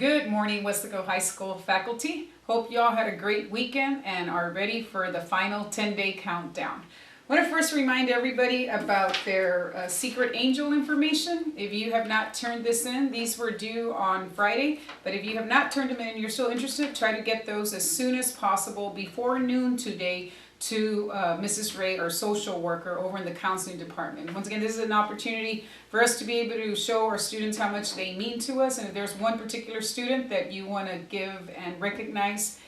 Good morning, Weslaco High School faculty. Hope you all had a great weekend and are ready for the final 10-day countdown. I want to first remind everybody about their secret angel information. If you have not turned this in, these were due on Friday, but if you have not turned them in and you're still interested, try to get those as soon as possible before noon today to Mrs. Ray, our social worker over in the counseling department. Once again, this is an opportunity for us to be able to show our students how much they mean to us, and if there's one particular student that you want to give and recognize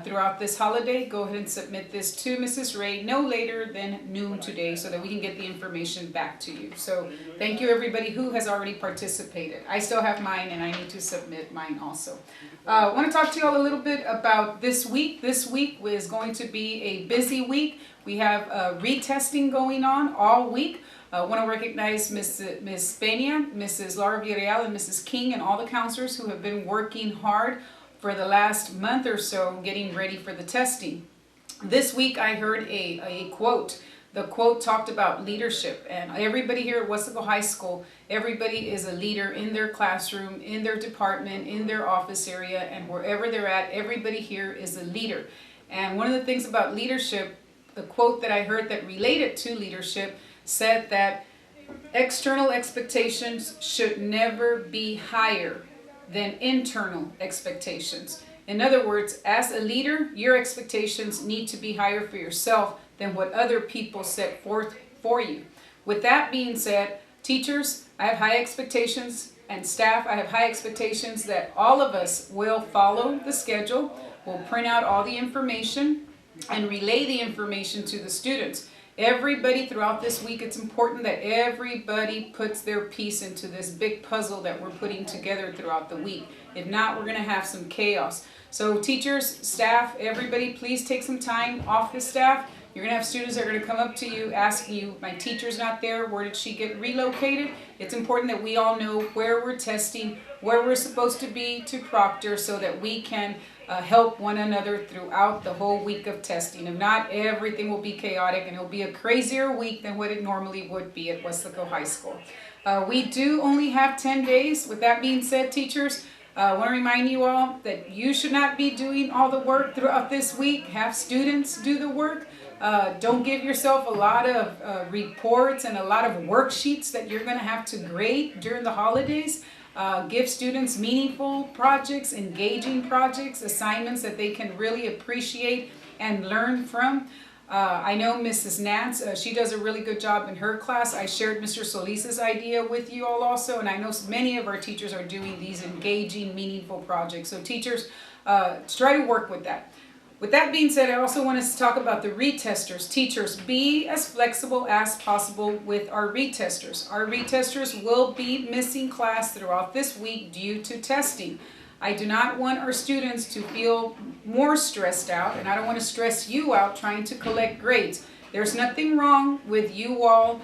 throughout this holiday, go ahead and submit this to Mrs. Ray no later than noon today so that we can get the information back to you. So thank you everybody who has already participated. I still have mine and I need to submit mine also. I want to talk to you all a little bit about this week. This week is going to be a busy week. We have retesting going on all week. I want to recognize Ms. Peña, Mrs. Laura Villarreal, and Mrs. King, and all the counselors who have been working hard for the last month or so getting ready for the testing. This week I heard a quote. The quote talked about leadership, and everybody here at Weslaco High School, everybody is a leader in their classroom, in their department, in their office area, and wherever they're at, everybody here is a leader. And one of the things about leadership, the quote that I heard that related to leadership said that external expectations should never be higher than internal expectations. In other words, as a leader, your expectations need to be higher for yourself than what other people set forth for you. With that being said, teachers, I have high expectations, and staff, I have high expectations that all of us will follow the schedule, will print out all the information, and relay the information to the students. Everybody throughout this week, it's important that everybody puts their piece into this big puzzle that we're putting together throughout the week. If not, we're going to have some chaos. So teachers, staff, everybody, please take some time off the staff. You're going to have students that are going to come up to you asking you, my teacher's not there, where did she get relocated? It's important that we all know where we're testing, where we're supposed to be to proctor so that we can help one another throughout the whole week of testing. If not, everything will be chaotic and it'll be a crazier week than what it normally would be at Weslaco High School. We do only have 10 days. With that being said, teachers, I want to remind you all that you should not be doing all the work throughout this week. Have students do the work. Don't give yourself a lot of reports and a lot of worksheets that you're going to have to grade during the holidays. Give students meaningful projects, engaging projects, assignments that they can really appreciate and learn from. I know Mrs. Nance, she does a really good job in her class. I shared Mr. Solis's idea with you all also, and I know many of our teachers are doing these engaging, meaningful projects. So teachers, try to work with that. With that being said, I also want us to talk about the retesters. Teachers, be as flexible as possible with our retesters. Our retesters will be missing class throughout this week due to testing. I do not want our students to feel more stressed out, and I don't want to stress you out trying to collect grades. There's nothing wrong with you all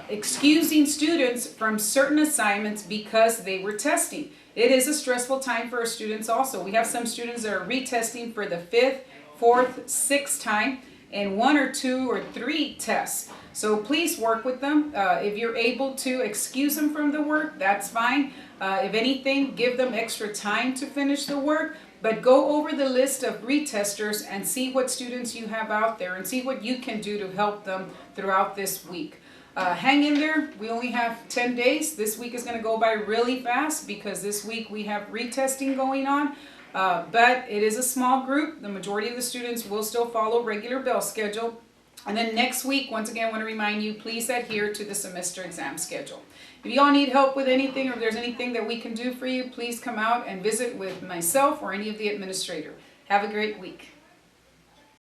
excusing students from certain assignments because they were testing. It is a stressful time for our students also. We have some students that are retesting for the 5th, 4th, 6th time, and 1 or 2 or 3 tests. So please work with them. If you're able to excuse them from the work, that's fine. If anything, give them extra time to finish the work, but go over the list of retesters and see what students you have out there and see what you can do to help them throughout this week. Hang in there. We only have 10 days. This week is going to go by really fast because this week we have retesting going on. But it is a small group. The majority of the students will still follow regular bell schedule. And then next week, once again, I want to remind you, please adhere to the semester exam schedule. If you all need help with anything or if there's anything that we can do for you, please come out and visit with myself or any of the administrator. Have a great week.